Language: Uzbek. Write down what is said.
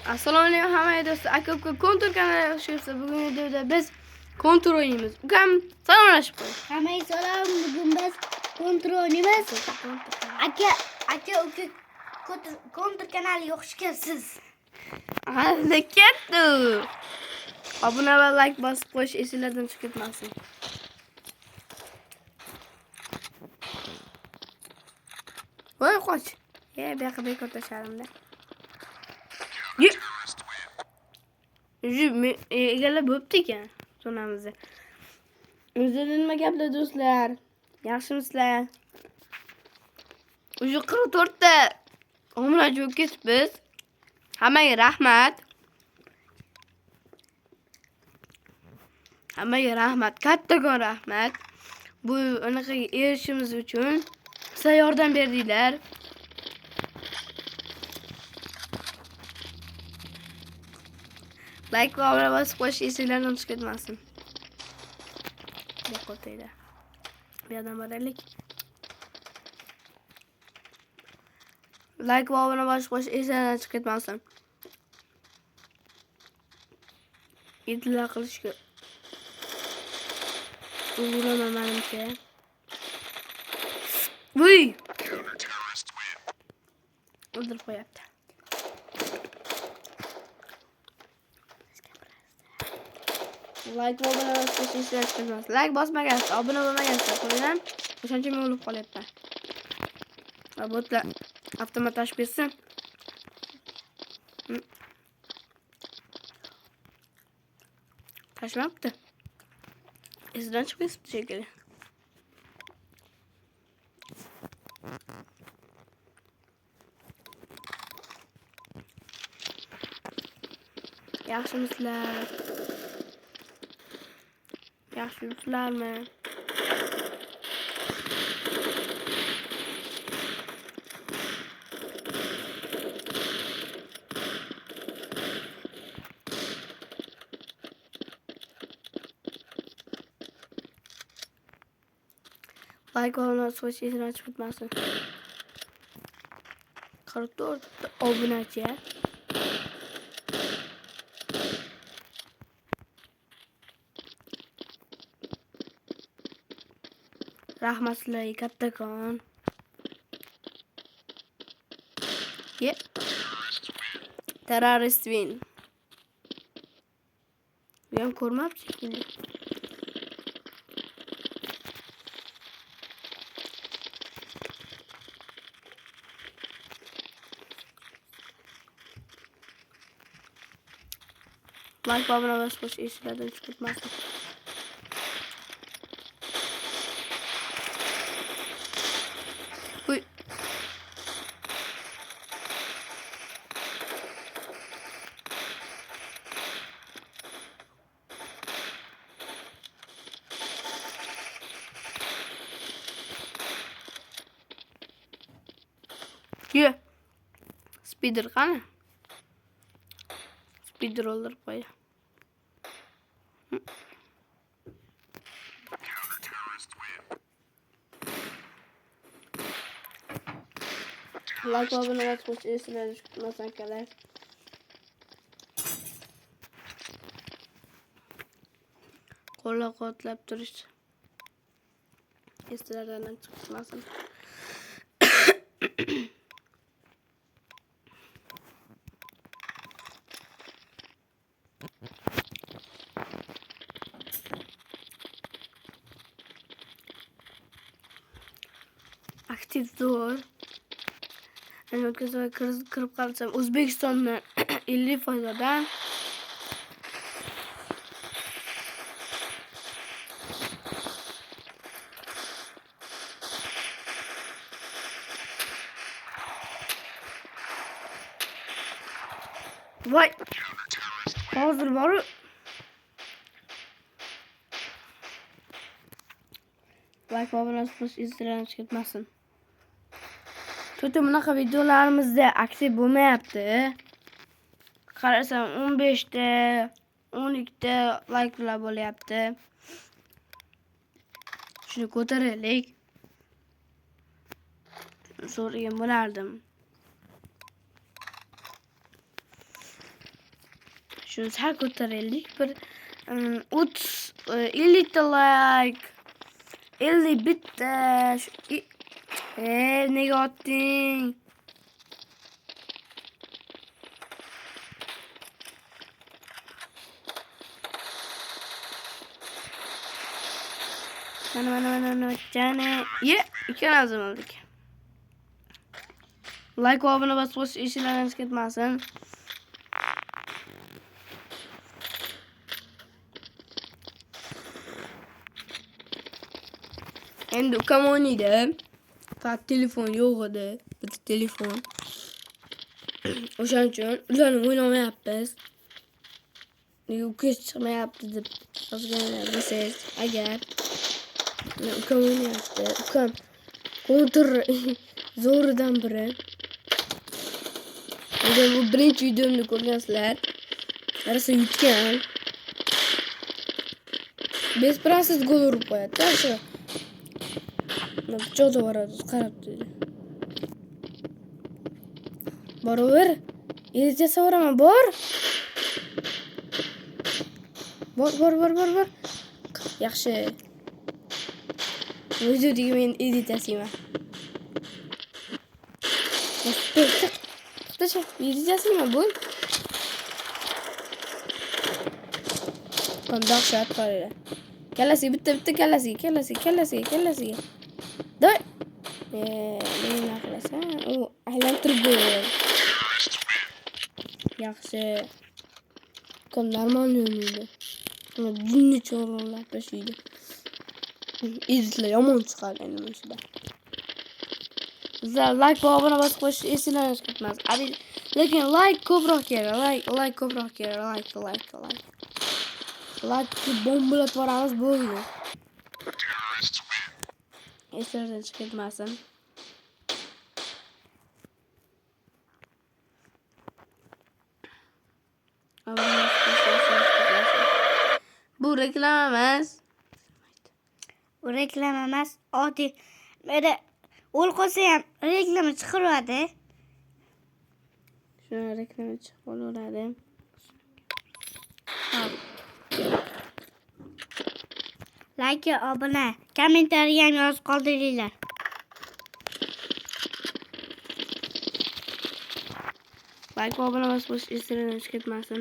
Assalomu alaykum hamma do'stlar. Aka kontur kanaliga xush kelibsiz. Bugungi videoda biz kontur o'ynaymiz. Ukam salomlashib qo'y. Hammaga salom. Bugun biz kontur o'ynaymiz. Aka kontur kanaliga xush kelibsiz. Hadi ketdi. Obuna va like bosib qo'yish esingizdan chiqib ketmasin. Voy qoch. Bu yoqqa bekor tashlarimda. Egallab bo'pti ekan sonamizni. O'zingizda nima gaplar do'stlar? Yaxshimisizlar? Uju 44 ta omonachi bo'lib ketibmiz. Hammaga rahmat. Hammaga rahmat, kattakon rahmat. Bu anaqaga erishimiz uchun sizlar yordam berdinglar. Like va obuna bosib qo'yish esingizdan chiqib ketmasin. Bekotayda. Bu yerdan boraylik. Like va obuna bosib qo'yish esingizdan chiqib ketmasin. Idlar qilishga uraman menimcha. Vuy! O'ldirib qo'yapti. Like va obuna bosib qo'yish esingizdan chiqib ketmasin. Like bosmagansiz, obuna bo'lmagansiz, qo'yinglar. O'shancha men o'lib qolyapman. Va botlar avtomat tashib ketsin. Tashmabdi. Esidan chiqib ketibdi shekilli. Yaxshimisizlar? Yaxshimisizlarmi? Like va obuna bosib esingizdan chiqib ketmasin. 44 obunachi. Rahmat sizlarga kattakon. Terrorist win. Bu ham ko'rmabdi shekilli. Like va obuna bosib qo'yish esingizdan chiqib ketmasin. Uy. Ye. Speeder qani? Speeder o'ldirib qo'y. Like va obuna bosib qo'yish esingizdan chiqib ketmasin akalar. Qo'llab-quvvatlab turish esingizdan chiqib ketmasin. Aktiv zo'r. Ana o'tkazib kirib qolsam O'zbekistonni 50%dan voy. Hozir boru like va obuna bosish esingizdan chiqib ketmasin. To'ta bunaqa videolarimizda aktiv bo'lmayapti. Qarasam 15 ta, 12 ta likelar bo'lyapti. Shuni ko'taraylik. So'ragan bo'lardim. Shu sal ko'taraylik. Bir 30 50 ta like. 50 bitta. Nega otding? Mana jani. Ikkala azim oldik. Like va obuna bosib qo'yish ishlaringiz ketmasin. Endi ukam o'ynaydi. Faqat telefon yo'q edi. Bitta telefon. O'shaning uchun ularni o'ynamayapmiz. Nega ukangiz chiqmayapti deb yozganlar desangiz, agar ukam o'ynayapti. Ukam kontur zo'ridan biri. Agar bu birinchi videomni ko'rgansizlar, yarasa yutgan. Besprassiz gol urib qo'yadi. Shu. Pichoqda boradi, qarab dedi. Bor. Elcha so'raman, bor. Bor. Yaxshi. Videodagi men editasiman. To'xtacha, editasiman bu. Dahshat qaranglar. Kallasi bitta kallasi. Doy. Nima qilasan? U aylantirib qo'yadi. Yaxshi. Kom normal o'ynaydi. Uni bunni cho'g'rilab tashlaydi. Editlar yomon chiqadi endi bunisidan. Sizlar like va obuna bosib qo'yish esingizdan ketmas. Lekin like ko'proq kerak. Like ko'proq kerak. Like bombalat boramiz bo'ldi. Esingizdan ketmasin. Bu reklama emas. Oddiy. Mana o'l qolsa ham reklama chiqaradi. Shuna reklama chiqib qolaveradi. Like, obuna, kommentariy ham yozib qoldiringlar. Like va obuna bosib qo'yish esingizdan ketmasin.